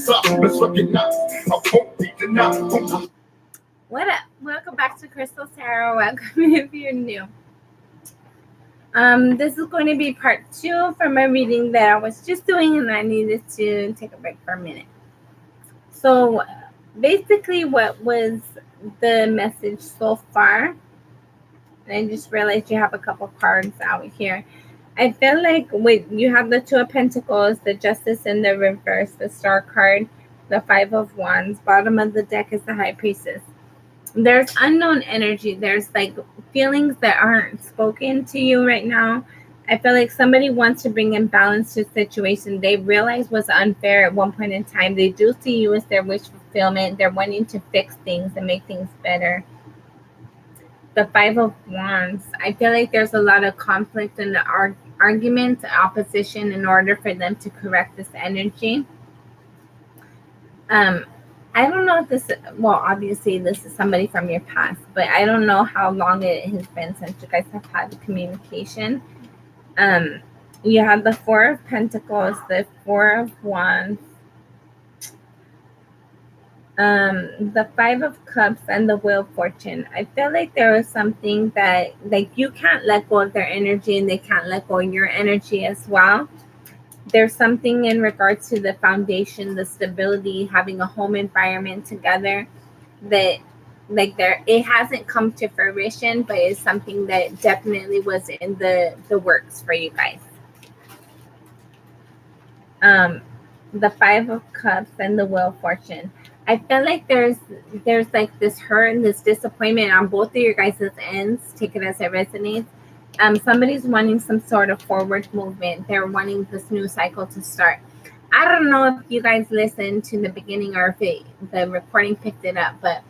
What up? Welcome back to Crystal Tarot. Welcome if you're new. This is going to be part 2 from a reading that I was just doing, and I needed to take a break for a minute. So basically, what was the message so far? And I just realized you have a couple cards out here. I feel like you have the Two of Pentacles, the Justice in the reverse, the Star card, the Five of Wands. Bottom of the deck is the High Priestess. There's unknown energy. There's like feelings that aren't spoken to you right now. I feel like somebody wants to bring in balance to the situation they realize was unfair at one point in time. They do see you as their wish fulfillment. They're wanting to fix things and make things better. The Five of Wands. I feel like there's a lot of conflict and argument, opposition in order for them to correct this energy. I don't know if this, well, obviously this is somebody from your past, but I don't know how long it has been since you guys have had the communication. You have the Four of Pentacles, the Four of Wands, the Five of Cups, and the Wheel of Fortune. I feel like there is something that, like, you can't let go of their energy and they can't let go of your energy as well. There's something in regards to the foundation, the stability, having a home environment together that, like, it hasn't come to fruition, but it's something that definitely was in the works for you guys. The Five of Cups and the Wheel of Fortune. I feel like there's like this hurt and this disappointment on both of your guys' ends. Take it as it resonates. Somebody's wanting some sort of forward movement. They're wanting this new cycle to start. I don't know if you guys listened to the beginning or if the recording picked it up, but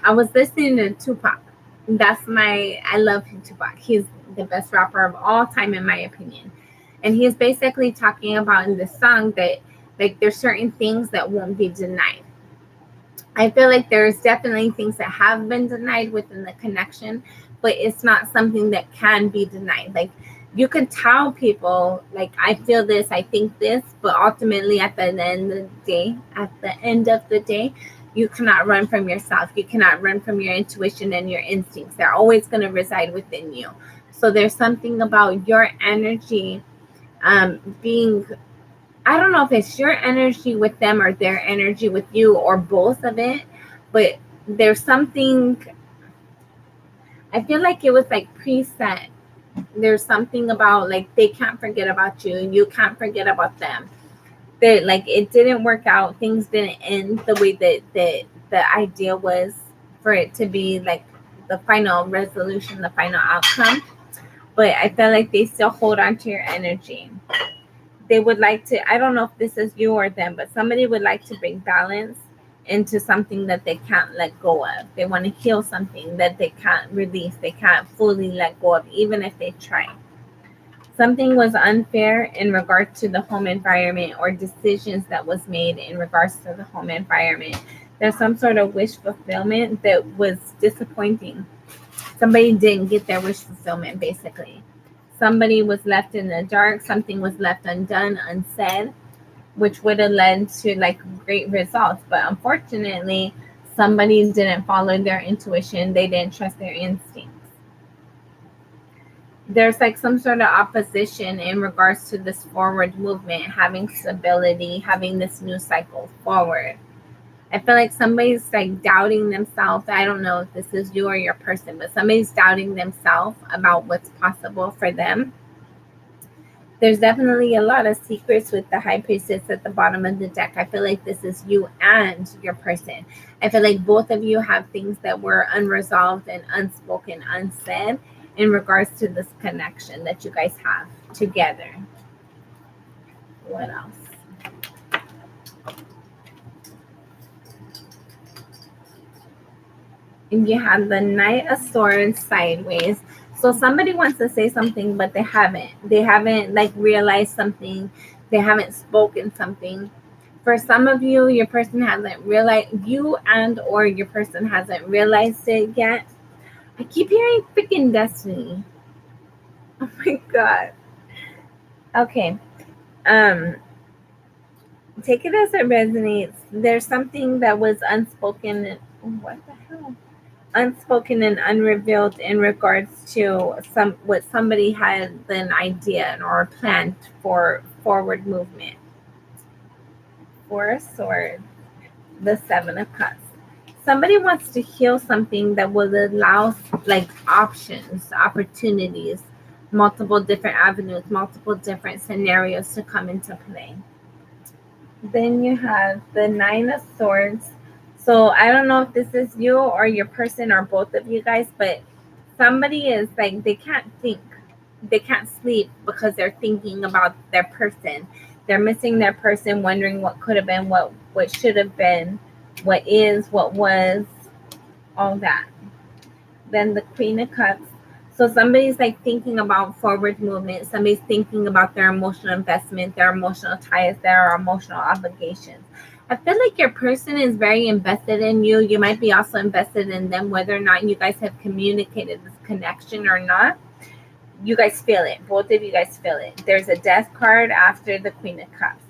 I was listening to Tupac. I love Tupac. He's the best rapper of all time, in my opinion. And he's basically talking about in this song that, like, there's certain things that won't be denied. I feel like there's definitely things that have been denied within the connection, but it's not something that can be denied. Like, you can tell people, like, I feel this, I think this, but ultimately at the end of the day, you cannot run from yourself. You cannot run from your intuition and your instincts. They're always going to reside within you. So there's something about your energy being, I don't know if it's your energy with them or their energy with you or both of it, but there's something, I feel like it was like preset. There's something about, like, they can't forget about you and you can't forget about them. That, like, it didn't work out. Things didn't end the way that the idea was for it to be, like, the final resolution, the final outcome. But I feel like they still hold on to your energy. They would like to, I don't know if this is you or them, but somebody would like to bring balance into something that they can't let go of. They want to heal something that they can't release. They can't fully let go of, even if they try. Something was unfair in regards to the home environment or decisions that was made in regards to the home environment. There's some sort of wish fulfillment that was disappointing. Somebody didn't get their wish fulfillment, basically. Somebody was left in the dark. Something was left undone, unsaid, which would have led to, like, great results. But unfortunately, somebody didn't follow their intuition. They didn't trust their instincts. There's, like, some sort of opposition in regards to this forward movement, having stability, having this new cycle forward. I feel like somebody's, like, doubting themselves. I don't know if this is you or your person, but somebody's doubting themselves about what's possible for them. There's definitely a lot of secrets with the High Priestess at the bottom of the deck. I feel like this is you and your person. I feel like both of you have things that were unresolved and unspoken, unsaid in regards to this connection that you guys have together. What else? And you have the Knight of Swords sideways. So somebody wants to say something, but they haven't. They haven't, like, realized something. They haven't spoken something. For some of you, your person hasn't realized, you and or your person hasn't realized it yet. I keep hearing freaking destiny. Oh my God. Okay. Take it as it resonates. There's something that was unspoken. What the hell? Unspoken and unrevealed in regards to some what somebody had an idea or planned for forward movement. Four of Swords, the Seven of Cups. Somebody wants to heal something that will allow like options, opportunities, multiple different avenues, multiple different scenarios to come into play. Then you have the Nine of Swords. So I don't know if this is you or your person or both of you guys, but somebody is like they can't think, they can't sleep because they're thinking about their person. They're missing their person, wondering what could have been, what should have been, what is, what was, all that. Then the Queen of Cups. So somebody's like thinking about forward movement. Somebody's thinking about their emotional investment, their emotional ties, their emotional obligations. I feel like your person is very invested in you. You might be also invested in them, whether or not you guys have communicated this connection or not. You guys feel it. Both of you guys feel it. There's a death card after the Queen of Cups.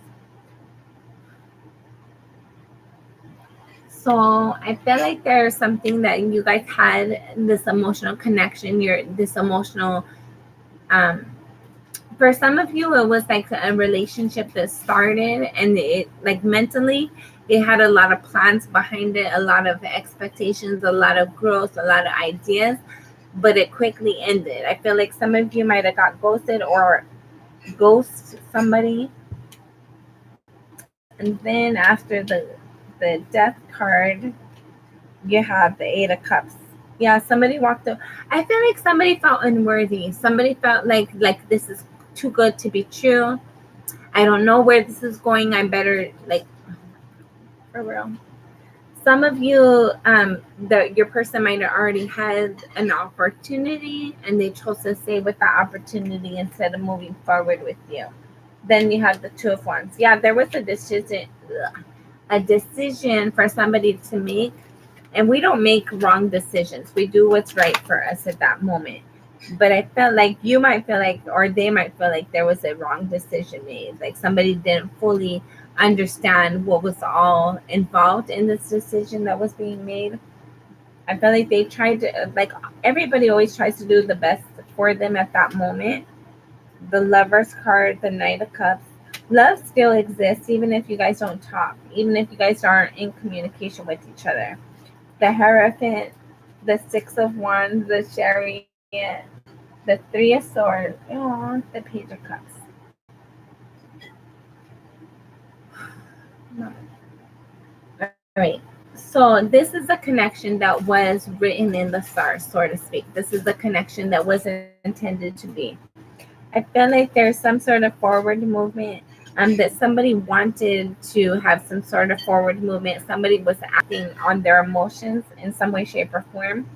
So I feel like there's something that you guys had this emotional connection. This emotional for some of you it was like a relationship that started and it like mentally it had a lot of plans behind it, a lot of expectations, a lot of growth, a lot of ideas, but it quickly ended. I feel like some of you might have got ghosted or ghost somebody. And then after the death card, you have the Eight of Cups. Yeah, somebody walked up. I feel like somebody felt unworthy. Somebody felt like this is too good to be true. I don't know where this is going. I better like for real. Some of you, your person might have already had an opportunity and they chose to stay with that opportunity instead of moving forward with you. Then you have the Two of Wands. Yeah, there was a decision for somebody to make, and we don't make wrong decisions. We do what's right for us at that moment. But I felt like you might feel like, or they might feel like there was a wrong decision made. Like somebody didn't fully understand what was all involved in this decision that was being made. I feel like they tried to, like everybody always tries to do the best for them at that moment. The Lover's card, the Knight of Cups. Love still exists even if you guys don't talk, even if you guys aren't in communication with each other. The Hierophant, the Six of Wands, the Chariot, the Three of Swords, oh, the Page of Cups. All right. So this is a connection that was written in the stars, so to speak. This is a connection that was intended to be. I feel like there's some sort of forward movement, that somebody wanted to have some sort of forward movement. Somebody was acting on their emotions in some way, shape, or form.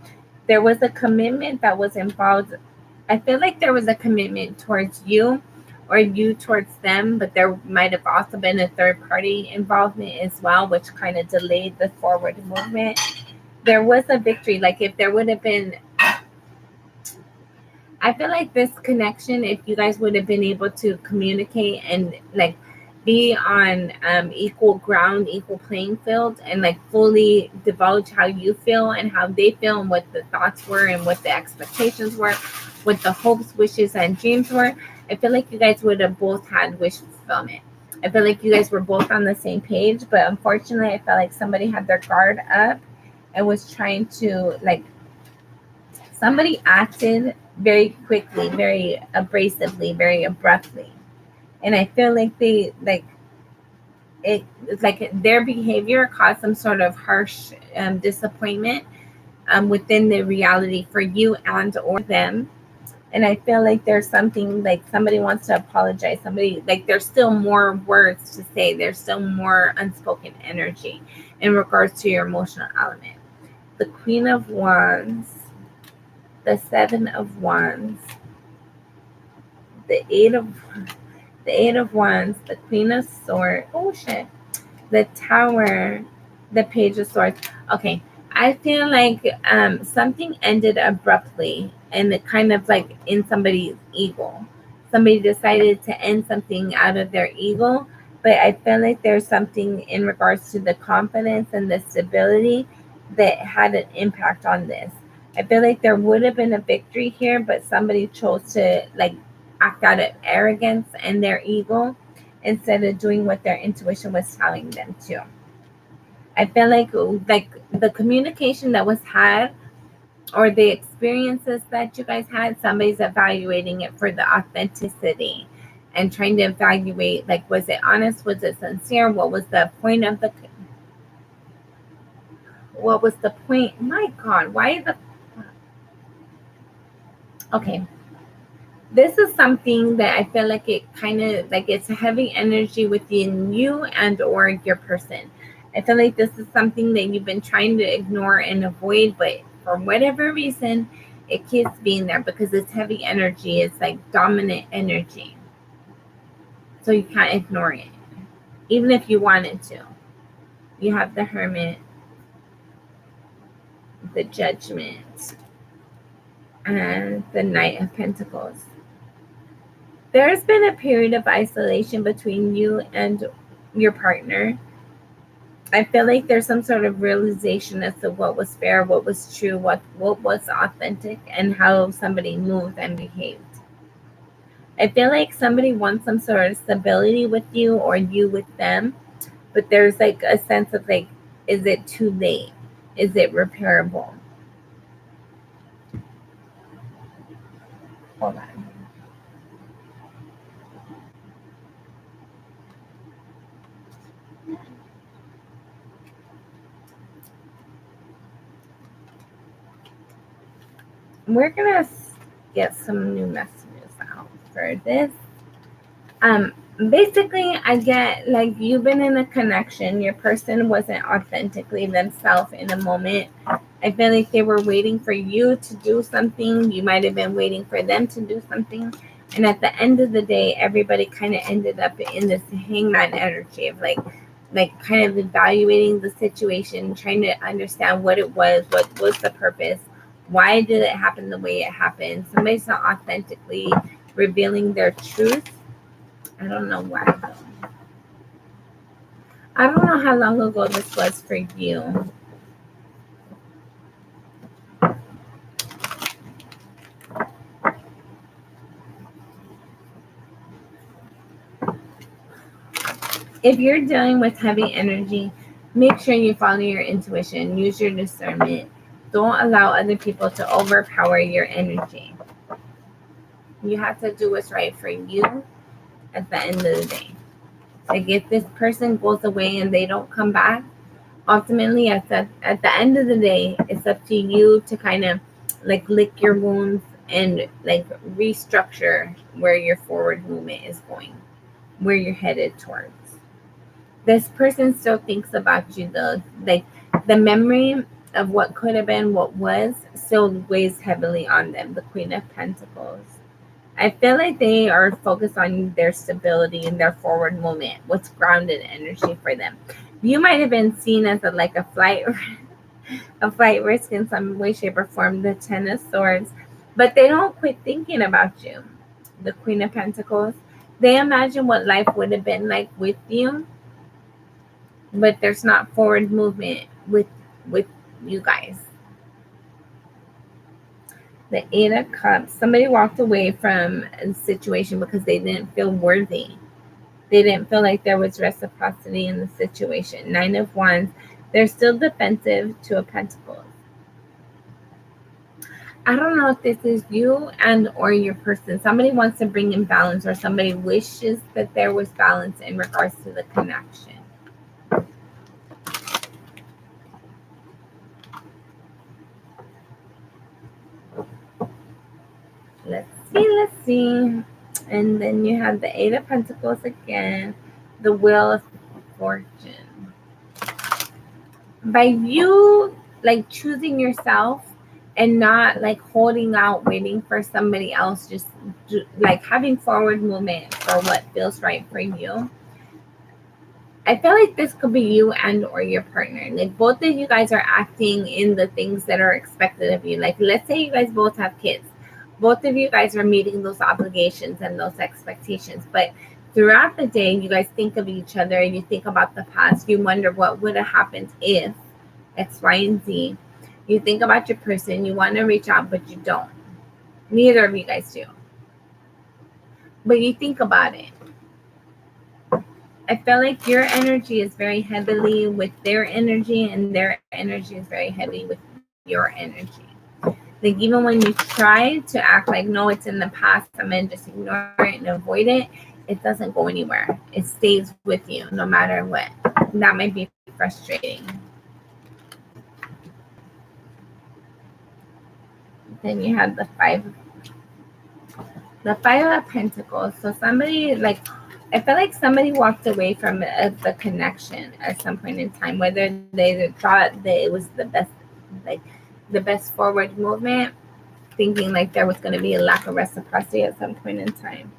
There was a commitment that was involved. I feel like there was a commitment towards you or you towards them, but there might have also been a third party involvement as well, which kind of delayed the forward movement. There was a victory. Like if there would have been, I feel like this connection, if you guys would have been able to communicate and like be on equal ground, equal playing field, and like fully divulge how you feel and how they feel and what the thoughts were and what the expectations were, what the hopes, wishes, and dreams were, I feel like you guys would have both had wish fulfillment. I feel like you guys were both on the same page, but unfortunately, I felt like somebody had their guard up and was trying to like somebody acted very quickly, very abrasively, very abruptly. And I feel like they like it's like their behavior caused some sort of harsh disappointment within the reality for you and or them. And I feel like there's something like somebody wants to apologize. Somebody like there's still more words to say. There's still more unspoken energy in regards to your emotional element. The Queen of Wands, the Seven of Wands, the Eight of Wands, the Queen of Swords. Oh shit. The Tower, the Page of Swords. Okay. I feel like something ended abruptly and it kind of like in somebody's ego. Somebody decided to end something out of their ego but I feel like there's something in regards to the confidence and the stability that had an impact on this. I feel like there would have been a victory here, but somebody chose to like act out of arrogance and their ego instead of doing what their intuition was telling them to. I feel like the communication that was had or the experiences that you guys had, somebody's evaluating it for the authenticity and trying to evaluate, like, was it honest? Was it sincere? What was the point of what was the point? My God, okay. This is something that I feel like it kind of, like, it's a heavy energy within you and or your person. I feel like this is something that you've been trying to ignore and avoid, but for whatever reason, it keeps being there because it's heavy energy. It's like dominant energy. So you can't ignore it, even if you wanted to. You have the Hermit, the Judgment, and the Knight of Pentacles. There's been a period of isolation between you and your partner. I feel like there's some sort of realization as to what was fair, what was true, what was authentic, and how somebody moved and behaved. I feel like somebody wants some sort of stability with you or you with them, but there's like a sense of like, is it too late? Is it repairable? Hold on. We're gonna get some new messages out for this. Basically, I get like you've been in a connection, your person wasn't authentically themselves in a moment. I feel like they were waiting for you to do something. You might have been waiting for them to do something. And at the end of the day, everybody kind of ended up in this hangman energy of like kind of evaluating the situation, trying to understand what it what was the purpose, why did it happen the way it happened. Somebody's not authentically revealing their truth. I don't know why though. I don't know how long ago this was for you. If you're dealing with heavy energy, make sure you follow your intuition, use your discernment. Don't allow other people to overpower your energy. You have to do what's right for you at the end of the day. Like if this person goes away and they don't come back, ultimately at the end of the day, it's up to you to kind of like lick your wounds and like restructure where your forward movement is going, where you're headed towards. This person still thinks about you though. Like the memory of what could have been, what was, still weighs heavily on them. The Queen of Pentacles. I feel like they are focused on their stability and their forward movement. What's grounded energy for them? You might have been seen as a flight risk in some way, shape, or form. The Ten of Swords, but they don't quit thinking about you. The Queen of Pentacles. They imagine what life would have been like with you, but there's not forward movement with you guys. The Eight of Cups. Somebody walked away from a situation because they didn't feel worthy. They didn't feel like there was reciprocity in the situation. Nine of Wands. They're still defensive to a Pentacles. I don't know if this is you and or your person. Somebody wants to bring in balance, or somebody wishes that there was balance in regards to the connection. Let's see. And then you have the Eight of Pentacles again, the Wheel of Fortune. By you like choosing yourself and not like holding out, waiting for somebody else, just like having forward movement for what feels right for you. I feel like this could be you and or your partner. Like both of you guys are acting in the things that are expected of you. Like let's say you guys both have kids. Both of you guys are meeting those obligations and those expectations. But Throughout the day, you guys think of each other and you think about the past. You wonder what would have happened if X, Y, and Z. You think about your person. You want to reach out, but you don't. Neither of you guys do. But you think about it. I feel like your energy is very heavily with their energy, and their energy is very heavy with your energy. Like, even when you try to act like, no, it's in the past, I'm going to just ignore it and avoid it doesn't go anywhere. It stays with you no matter what. That might be frustrating. Then you have the Five of Pentacles. So somebody, like, I feel like somebody walked away from the connection at some point in time, whether they thought that it was the best forward movement, thinking like there was going to be a lack of reciprocity at some point in time.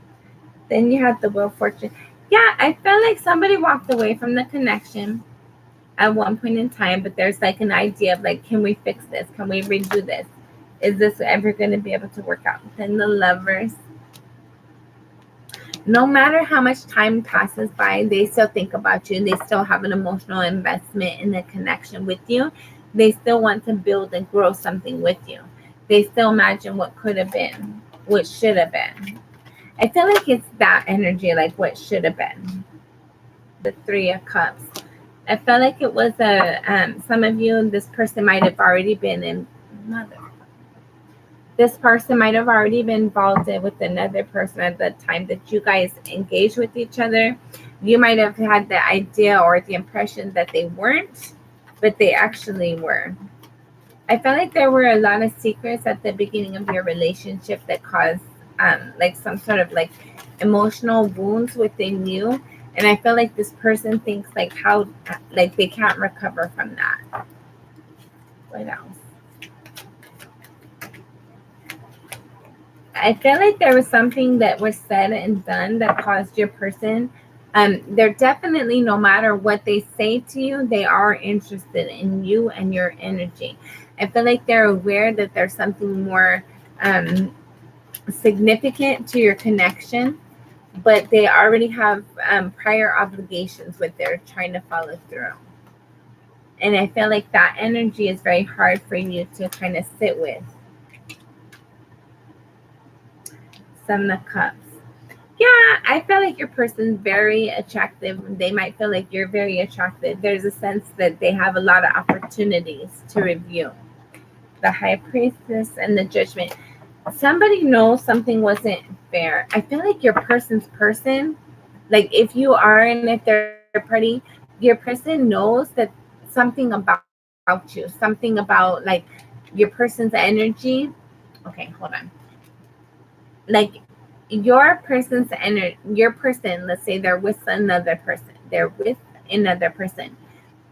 Then you have the Wheel of Fortune. Yeah, I felt like somebody walked away from the connection at one point in time, but there's like an idea of like, can we fix this? Can we redo this? Is this ever going to be able to work out? Then the Lovers. No matter how much time passes by, they still think about you. They still have an emotional investment in the connection with you. They still want to build and grow something with you. They still imagine what could have been, what should have been. I feel like it's that energy, like what should have been. The Three of Cups. I felt like it was some of you, this person might have already been this person might have already been involved with another person at the time that you guys engaged with each other. You might have had the idea or the impression that they weren't, but they actually were. I felt like there were a lot of secrets at the beginning of your relationship that caused like some sort of like emotional wounds within you. And I feel like this person thinks like how like they can't recover from that. What else? I feel like there was something that was said and done that caused your person. They're definitely, no matter what they say to you, they are interested in you and your energy. I feel like they're aware that there's something more significant to your connection, but they already have prior obligations with they're trying to follow through. And I feel like that energy is very hard for you to kind of sit with. Seven of Cups. Yeah, I feel like your person's very attractive. They might feel like you're very attractive. There's a sense that they have a lot of opportunities to review. The High Priestess and the Judgment. Somebody knows something wasn't fair. I feel like your person's person, like if you are in a third party, your person knows that something about you, something about like your person's energy. Okay, hold on. Like your person's energy, your person, let's say they're with another person. They're with another person.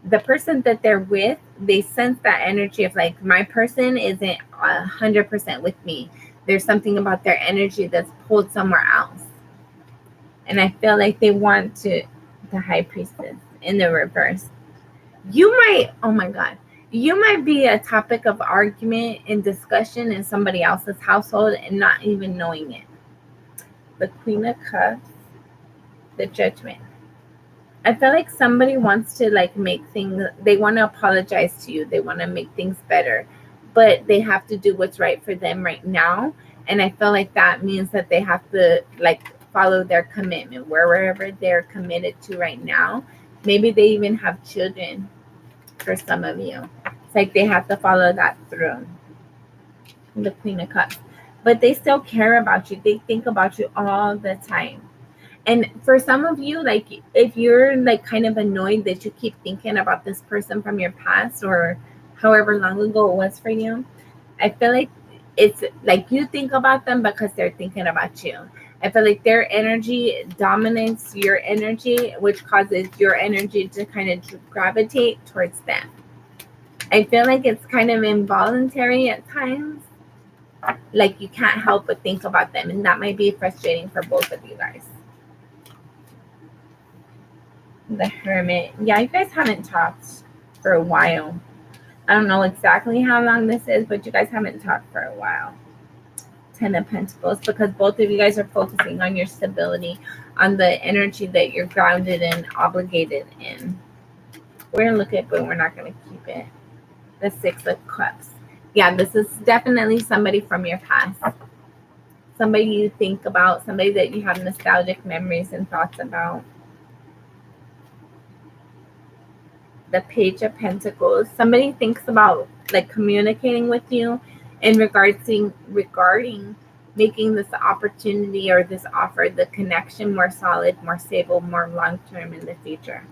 The person that they're with, they sense that energy of like, my person isn't 100% with me. There's something about their energy that's pulled somewhere else. And I feel like they want to, the High Priestess in the reverse. You might, oh my God, you might be a topic of argument and discussion in somebody else's household and not even knowing it. The Queen of Cups, the Judgment. I feel like somebody wants to like make things, they want to apologize to you. They want to make things better, but they have to do what's right for them right now. And I feel like that means that they have to like follow their commitment wherever they're committed to right now. Maybe they even have children for some of you. It's like they have to follow that through. The Queen of Cups. But they still care about you. They think about you all the time. And for some of you, like if you're like kind of annoyed that you keep thinking about this person from your past or however long ago it was for you, I feel like it's like you think about them because they're thinking about you. I feel like their energy dominates your energy, which causes your energy to kind of gravitate towards them. I feel like it's kind of involuntary at times. Like you can't help but think about them, and that might be frustrating for both of you guys. The Hermit. Yeah, you guys haven't talked for a while. I don't know exactly how long this is, but you guys haven't talked for a while. Ten of Pentacles, because both of you guys are focusing on your stability, on the energy that you're grounded and obligated in. We're going to look at it, but we're not going to keep it. The Six of Cups. Yeah, this is definitely somebody from your past. Somebody you think about, somebody that you have nostalgic memories and thoughts about. The Page of Pentacles. Somebody thinks about like communicating with you in regarding making this opportunity or this offer, the connection, more solid, more stable, more long-term in the future.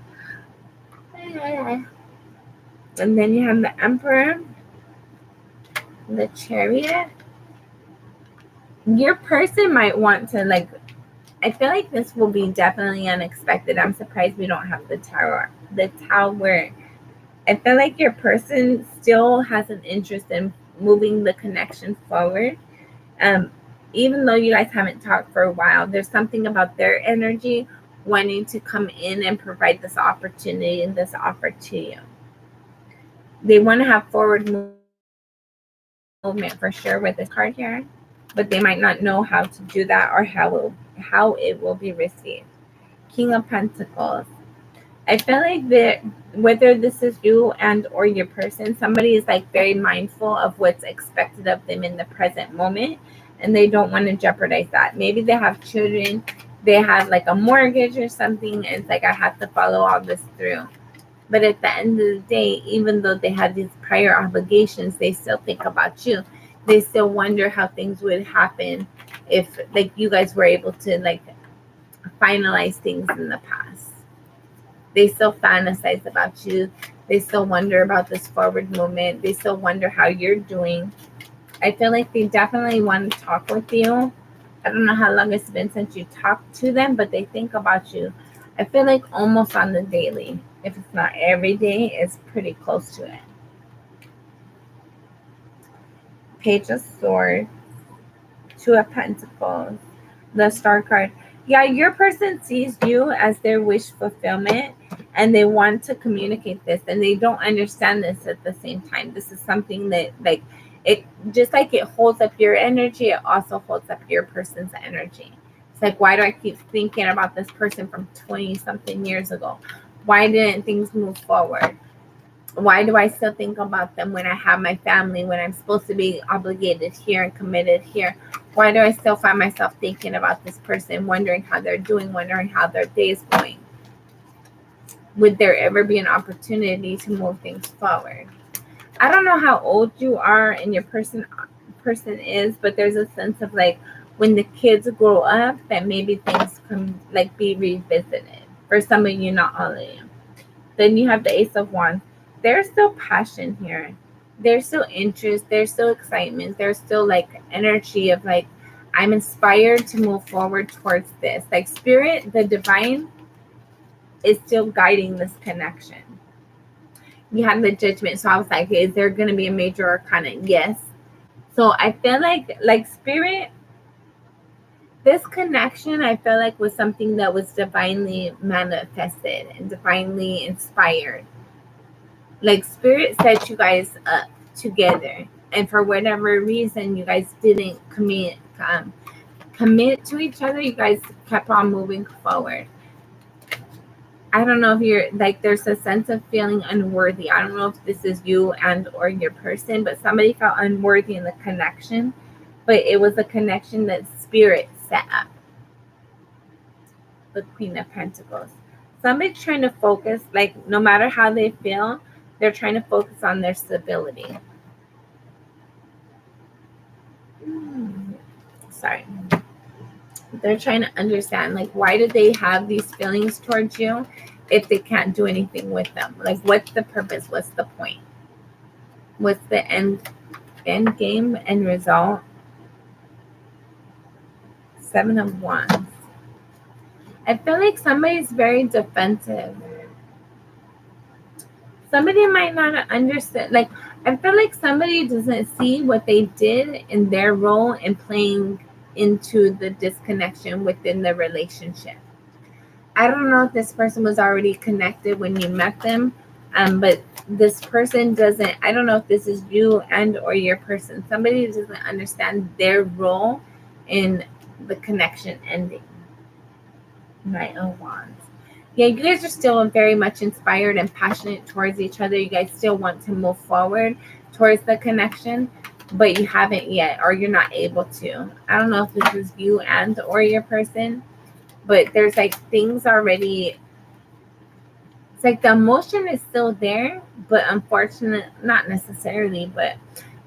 And then you have the Emperor, the Chariot. Your person might want to like, I feel like this will be definitely unexpected. I'm surprised we don't have the Tower. The Tower. I feel like your person still has an interest in moving the connection forward. Even though you guys haven't talked for a while, there's something about their energy wanting to come in and provide this opportunity and this offer to you. They want to have forward movement for sure with this card here, but they might not know how to do that or how it will be received. King of Pentacles. I feel like that whether this is you and or your person, somebody is like very mindful of what's expected of them in the present moment, and they don't want to jeopardize that. Maybe they have children, they have like a mortgage or something, and it's like, I have to follow all this through. But at the end of the day, even though they have these prior obligations, they still think about you. They still wonder how things would happen if like you guys were able to like finalize things in the past. They still fantasize about you. They still wonder about this forward movement. They still wonder how you're doing. I feel like they definitely want to talk with you. I don't know how long it's been since you talked to them, but they think about you. I feel like almost on the daily. If it's not every day, it's pretty close to it. Page of Swords. Two of Pentacles. The Star card. Yeah, your person sees you as their wish fulfillment, and they want to communicate this, and they don't understand this at the same time. This is something that like it just like it holds up your energy, it also holds up your person's energy. It's like, why do I keep thinking about this person from 20 something years ago? Why didn't things move forward? Why do I still think about them when I have my family, when I'm supposed to be obligated here and committed here? Why do I still find myself thinking about this person, wondering how they're doing, wondering how their day is going? Would there ever be an opportunity to move things forward? I don't know how old you are and your person is, but there's a sense of like when the kids grow up that maybe things can like be revisited. For some of you, not all of you. Then you have the Ace of Wands. There's still passion here. There's still interest. There's still excitement. There's still like energy of like, I'm inspired to move forward towards this. Like spirit, the divine is still guiding this connection. You had the Judgment. So I was like, is there going to be a major arcana? Yes. So I feel like spirit, this connection, I feel like was something that was divinely manifested and divinely inspired. Like spirit set you guys up together, and for whatever reason you guys didn't commit to each other. You guys kept on moving forward. I don't know if you're like, there's a sense of feeling unworthy. I don't know if this is you and or your person, but somebody felt unworthy in the connection, but it was a connection that spirit set up. The Queen of Pentacles. Somebody's trying to focus, like no matter how they feel, they're trying to focus on their stability. Sorry. They're trying to understand, like, why do they have these feelings towards you if they can't do anything with them? Like, what's the purpose? What's the point? What's the end game, end result? Seven of Wands. I feel like somebody's very defensive. Somebody might not understand. Like, I feel like somebody doesn't see what they did in their role in playing into the disconnection within the relationship. I don't know if this person was already connected when you met them, But this person doesn't, I don't know if this is you and or your person, somebody doesn't understand their role in the connection ending. Knight of Wands. Yeah, you guys are still very much inspired and passionate towards each other. You guys still want to move forward towards the connection, but you haven't yet, or you're not able to. I don't know if this is you and or your person, but there's like things already. It's like the emotion is still there, but not necessarily, but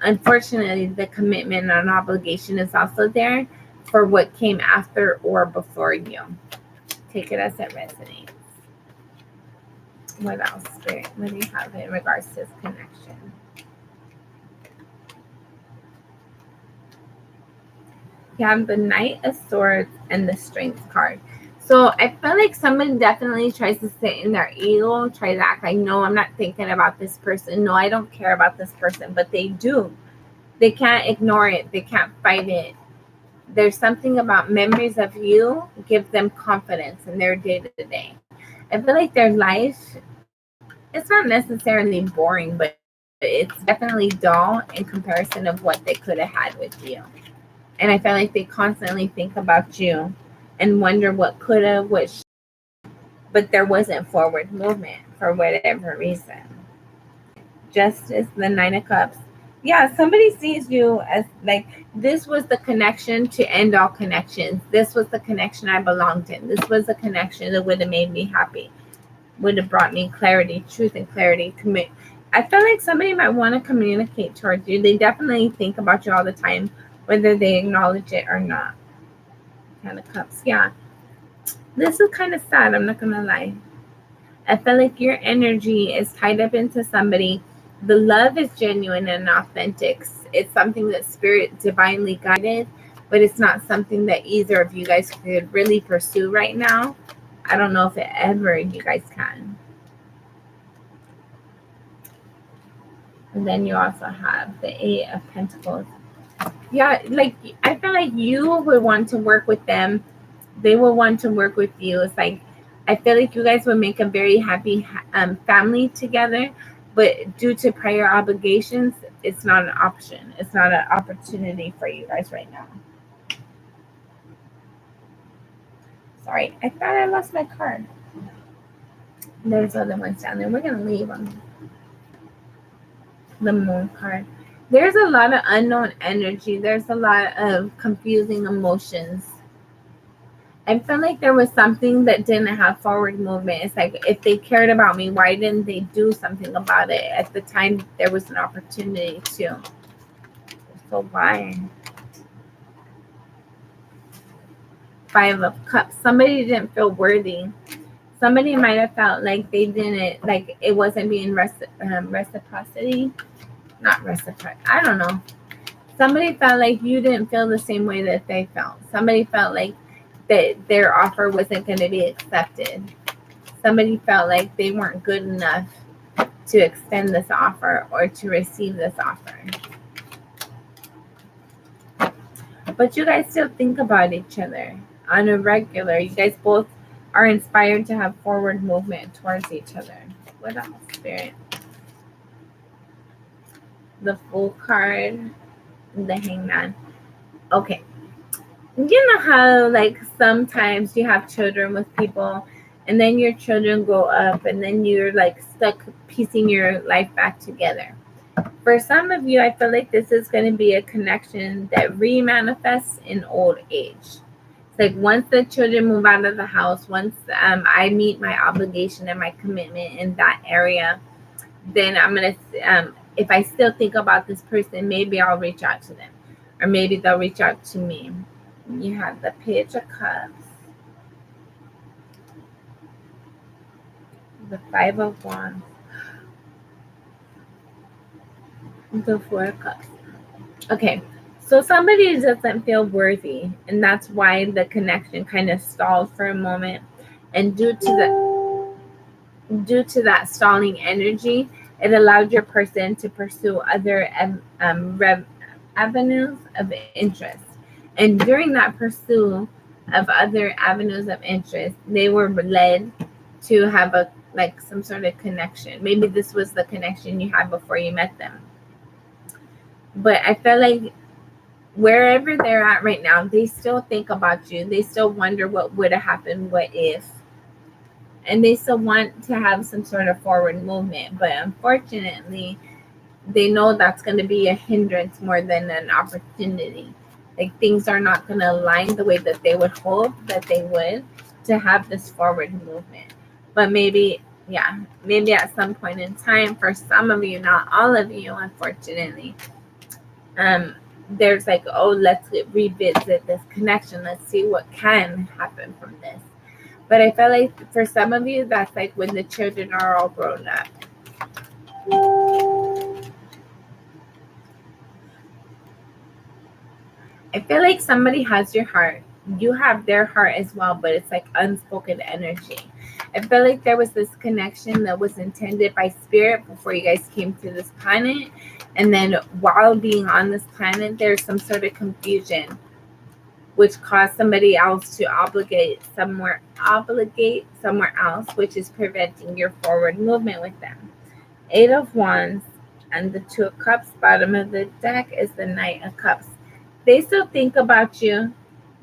unfortunately, the commitment and obligation is also there for what came after or before you. Take it as it resonates. What else, Spirit? What do you have in regards to this connection? You have the Knight of Swords and the Strength card. So I feel like somebody definitely tries to sit in their ego, try to act like, no, I'm not thinking about this person. No, I don't care about this person. But they do. They can't ignore it. They can't fight it. There's something about memories of you give them confidence in their day-to-day. I feel like their life, it's not necessarily boring, but it's definitely dull in comparison of what they could have had with you. And I feel like they constantly think about you and wonder what could have, but there wasn't forward movement for whatever reason. Justice, the Nine of Cups. Yeah, somebody sees you as like, this was the connection to end all connections. This was the connection I belonged in. This was the connection that would have made me happy, would have brought me clarity, truth and clarity. I feel like somebody might want to communicate towards you. They definitely think about you all the time, whether they acknowledge it or not. Kind of Cups, yeah. This is kind of sad, I'm not going to lie. I feel like your energy is tied up into somebody. The love is genuine and authentic. It's something that Spirit divinely guided, but it's not something that either of you guys could really pursue right now. I don't know if it ever you guys can. And then you also have the Eight of Pentacles. Yeah, like I feel like you would want to work with them. They will want to work with you. It's like, I feel like you guys would make a very happy family together, but due to prior obligations, it's not an option. It's not an opportunity for you guys right now. Sorry, I thought I lost my card. There's other ones down there. We're going to leave them. The Moon card. There's a lot of unknown energy. There's a lot of confusing emotions. I feel like there was something that didn't have forward movement. It's like, if they cared about me, why didn't they do something about it? At the time, there was an opportunity to. So why? Five of Cups. Somebody didn't feel worthy. Somebody might have felt like they didn't, like it wasn't being reciprocity. Not reciprocity. I don't know. Somebody felt like you didn't feel the same way that they felt. Somebody felt like that their offer wasn't going to be accepted. Somebody felt like they weren't good enough to extend this offer or to receive this offer. But you guys still think about each other on a regular. You guys both are inspired to have forward movement towards each other. What else, Spirit? The Fool card, the Hangman. Okay. You know how like sometimes you have children with people and then your children grow up and then you're like stuck piecing your life back together. For some of you, I feel like this is going to be a connection that re-manifests in old age. It's like once the children move out of the house, once I meet my obligation and my commitment in that area, then I'm going to, if I still think about this person, maybe I'll reach out to them or maybe they'll reach out to me. You have the Page of Cups, the Five of Wands, the Four of Cups. Okay, so somebody doesn't feel worthy, and that's why the connection kind of stalled for a moment. And due to that stalling energy, it allowed your person to pursue other avenues of interest. And during that pursuit of other avenues of interest, they were led to have a like some sort of connection. Maybe this was the connection you had before you met them. But I feel like wherever they're at right now, they still think about you. They still wonder what would have happened, what if. And they still want to have some sort of forward movement. But unfortunately, they know that's going to be a hindrance more than an opportunity. Like things are not going to align the way that they would hope that they would to have this forward movement. But maybe, yeah, maybe at some point in time, for some of you, not all of you, unfortunately, there's like, oh, let's revisit this connection. Let's see what can happen from this. But I feel like for some of you, that's like when the children are all grown up. I feel like somebody has your heart. You have their heart as well, but it's like unspoken energy. I feel like there was this connection that was intended by spirit before you guys came to this planet. And then while being on this planet, there's some sort of confusion, which caused somebody else to obligate somewhere else, which is preventing your forward movement with them. 8 of Wands and the 2 of Cups. Bottom of the deck is the Knight of Cups. They still think about you.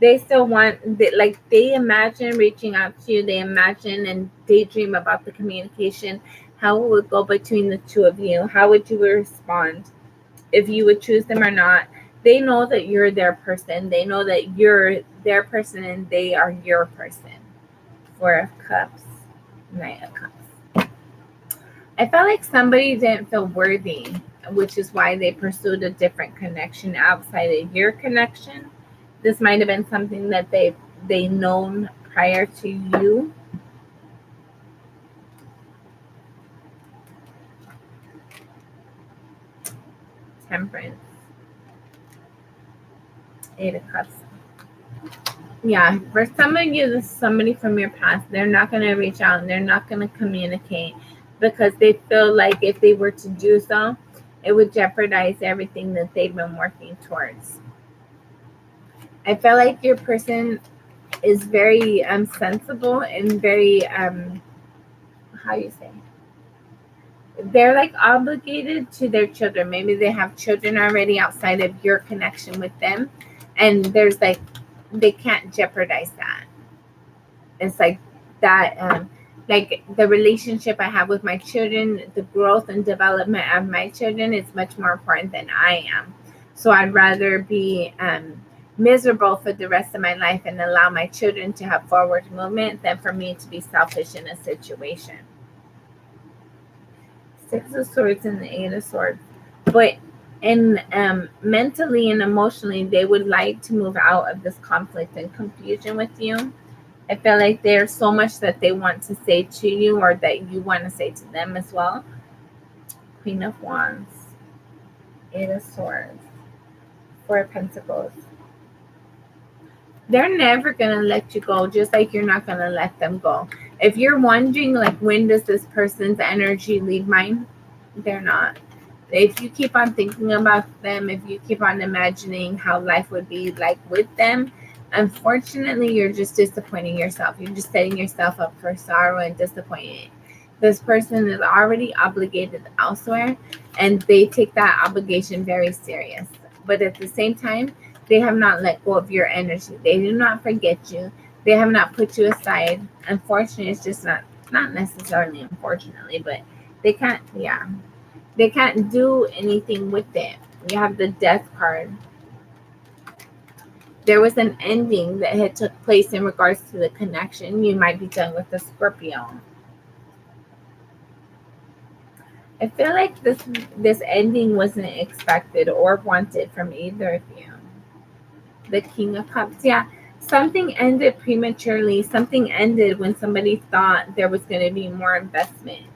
They still they imagine reaching out to you. They imagine and daydream about the communication. How it would go between the two of you. How would you respond? If you would choose them or not. They know that you're their person. They know that you're their person and they are your person. 4 of Cups, Knight of Cups. I felt like somebody didn't feel worthy, which is why they pursued a different connection outside of your connection. This might have been something that they known prior to you. Temperance. 8 of Cups. Yeah, for some of you, this is somebody from your past. They're not going to reach out and they're not going to communicate because they feel like if they were to do so, it would jeopardize everything that they've been working towards. I feel like your person is very sensible and very, how you say? They're like obligated to their children. Maybe they have children already outside of your connection with them. And there's like, they can't jeopardize that. It's like that, like the relationship I have with my children, the growth and development of my children is much more important than I am. So I'd rather be miserable for the rest of my life and allow my children to have forward movement than for me to be selfish in a situation. 6 of Swords and the 8 of Swords. But in mentally and emotionally, they would like to move out of this conflict and confusion with you. I feel like there's so much that they want to say to you or that you want to say to them as well. Queen of Wands, 8 of Swords, 4 of Pentacles. They're never going to let you go, just like you're not going to let them go. If you're wondering, like, when does this person's energy leave mine? They're not. If you keep on thinking about them, if you keep on imagining how life would be like with them, unfortunately, you're just disappointing yourself. You're just setting yourself up for sorrow and disappointment. This person is already obligated elsewhere, and they take that obligation very serious. But at the same time, they have not let go of your energy. They do not forget you. They have not put you aside. Unfortunately, it's just not necessarily unfortunately, but they can't, yeah. They can't do anything with it. You have the Death card. There was an ending that had took place in regards to the connection. You might be done with the Scorpio. I feel like this ending wasn't expected or wanted from either of you. The King of Cups. Yeah, something ended prematurely. Something ended when somebody thought there was going to be more investment.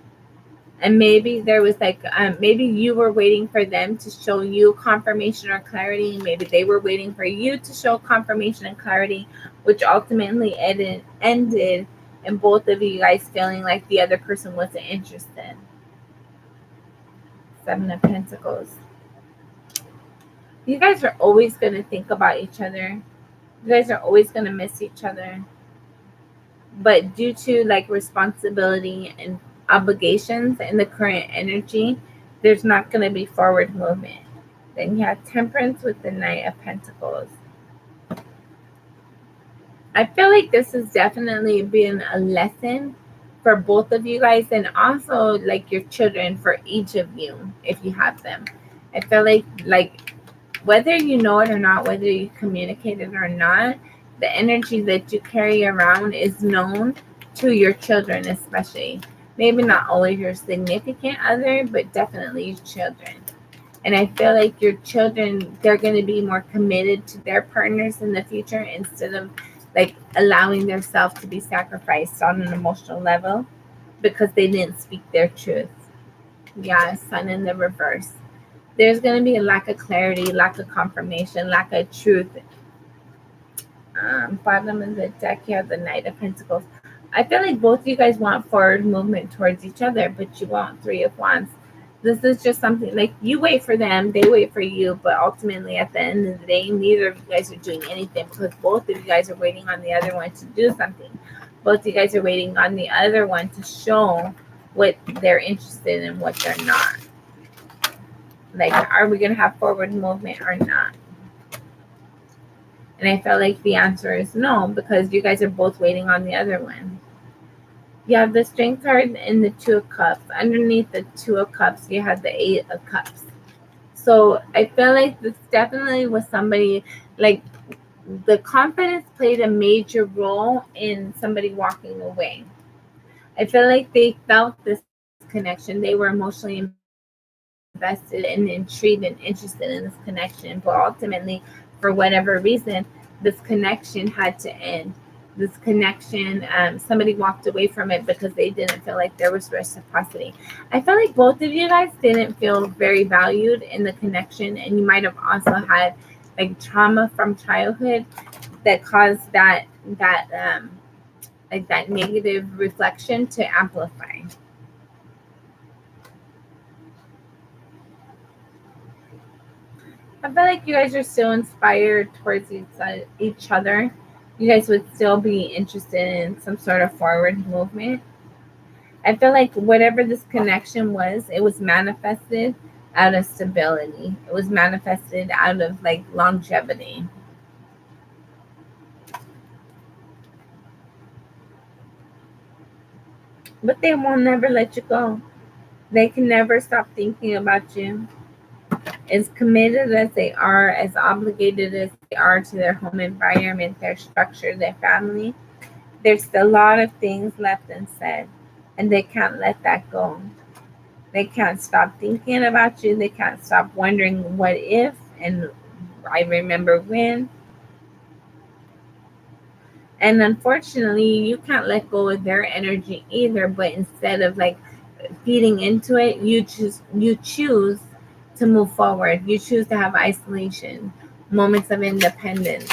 And maybe there was like, maybe you were waiting for them to show you confirmation or clarity. Maybe they were waiting for you to show confirmation and clarity, which ultimately ended in both of you guys feeling like the other person wasn't interested. 7 of Pentacles. You guys are always going to think about each other. You guys are always going to miss each other. but due to like responsibility and obligations and the current energy, there's not going to be forward movement. Then you have Temperance with the Knight of Pentacles. I feel like this has definitely been a lesson for both of you guys, and also like your children, for each of you if you have them. I feel like whether you know it or not, whether you communicate it or not, the energy that you carry around is known to your children, especially. Maybe not always your significant other, but definitely your children. And I feel like your children, they're going to be more committed to their partners in the future instead of like allowing themselves to be sacrificed on an emotional level because they didn't speak their truth. Yeah, Sun in the reverse. There's going to be a lack of clarity, lack of confirmation, lack of truth. Bottom of the deck, you have the Knight of Pentacles. I feel like both of you guys want forward movement towards each other, but you want Three of Wands. This is just something like you wait for them, they wait for you, but ultimately at the end of the day, neither of you guys are doing anything because both of you guys are waiting on the other one to do something. Both of you guys are waiting on the other one to show what they're interested in, what they're not. Like, are we going to have forward movement or not? And I felt like the answer is no, because you guys are both waiting on the other one. You have the Strength card and the Two of Cups. Underneath the Two of Cups, you have the Eight of Cups. So I feel like this definitely was somebody, like the confidence played a major role in somebody walking away. I feel like they felt this connection. They were emotionally invested and intrigued and interested in this connection, but ultimately, for whatever reason, this connection had to end. This connection, somebody walked away from it because they didn't feel like there was reciprocity. I feel like both of you guys didn't feel very valued in the connection, and you might have also had like trauma from childhood that caused that like that negative reflection to amplify. I feel like you guys are still inspired towards each other. You guys would still be interested in some sort of forward movement. I feel like whatever this connection was, it was manifested out of stability. It was manifested out of like longevity. But they will never let you go. They can never stop thinking about you. As committed as they are, as obligated as they are to their home environment, their structure, their family, there's a lot of things left unsaid, and they can't let that go. They can't stop thinking about you. They can't stop wondering what if and I remember when. And unfortunately, you can't let go of their energy either. But instead of like feeding into it, you choose to move forward. You choose to have isolation, moments of independence.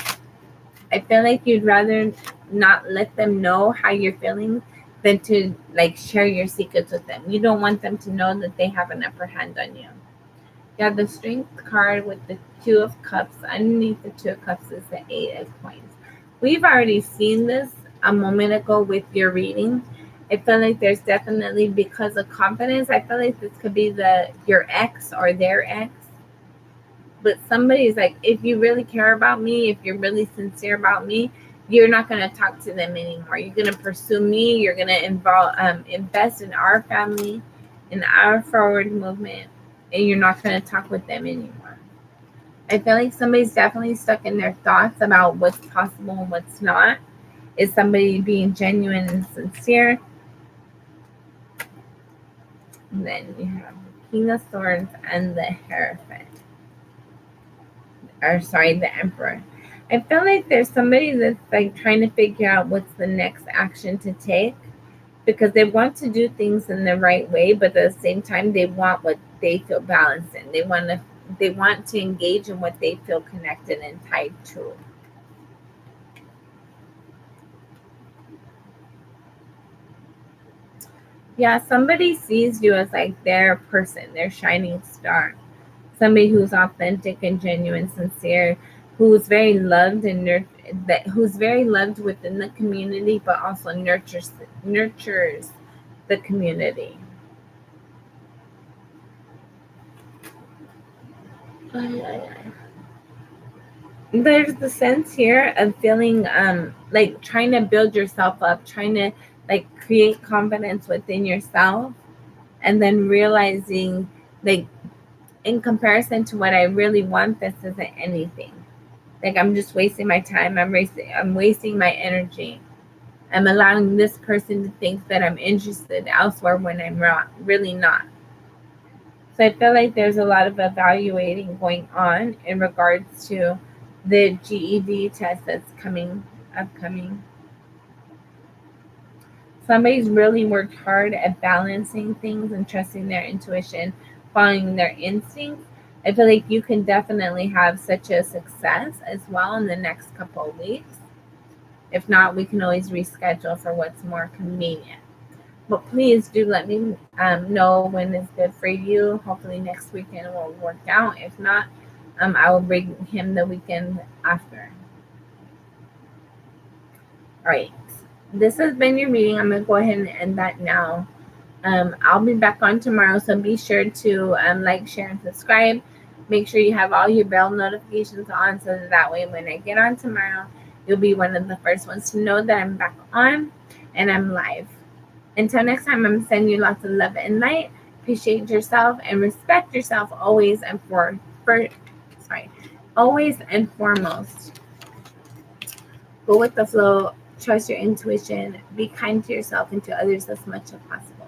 I feel like you'd rather not let them know how you're feeling than to like share your secrets with them. You don't want them to know that they have an upper hand on you. You have the Strength card with the Two of Cups. Underneath the Two of Cups is the Eight of Coins. We've already seen this a moment ago with your reading. I feel like there's definitely, because of confidence, I feel like this could be your ex or their ex. But somebody's like, if you really care about me, if you're really sincere about me, you're not going to talk to them anymore. You're going to pursue me. You're going to invest in our family, in our forward movement, and you're not going to talk with them anymore. I feel like somebody's definitely stuck in their thoughts about what's possible and what's not. Is somebody being genuine and sincere? And then you have the King of Swords and the Hierophant. Or sorry, the Emperor. I feel like there's somebody that's like trying to figure out what's the next action to take, because they want to do things in the right way, but at the same time they want what they feel balanced in. They want to engage in what they feel connected and tied to. Yeah, somebody sees you as like their person, their shining star. Somebody who's authentic and genuine, sincere, who's very loved and that who's very loved within the community, but also nurtures the community. There's the sense here of feeling like trying to build yourself up, trying to like create confidence within yourself, and then realizing like in comparison to what I really want, this isn't anything. Like I'm just wasting my time. I'm wasting my energy. I'm allowing this person to think that I'm interested elsewhere when I'm really not. So I feel like there's a lot of evaluating going on in regards to the GED test that's upcoming. Somebody's really worked hard at balancing things and trusting their intuition, following their instincts. I feel like you can definitely have such a success as well in the next couple of weeks. If not, we can always reschedule for what's more convenient. But please do let me know when is good for you. Hopefully next weekend will work out. If not, I will bring him the weekend after. All right. This has been your reading. I'm going to go ahead and end that now. I'll be back on tomorrow, so be sure to like, share, and subscribe. Make sure you have all your bell notifications on so that way when I get on tomorrow, you'll be one of the first ones to know that I'm back on and I'm live. Until next time, I'm sending you lots of love and light. Appreciate yourself and respect yourself always and always and foremost. Go with the flow. Trust your intuition. Be kind to yourself and to others as much as possible.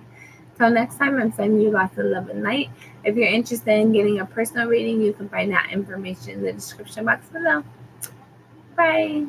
Till next time, I'm sending you lots of love and light. If you're interested in getting a personal reading, you can find that information in the description box below. Bye.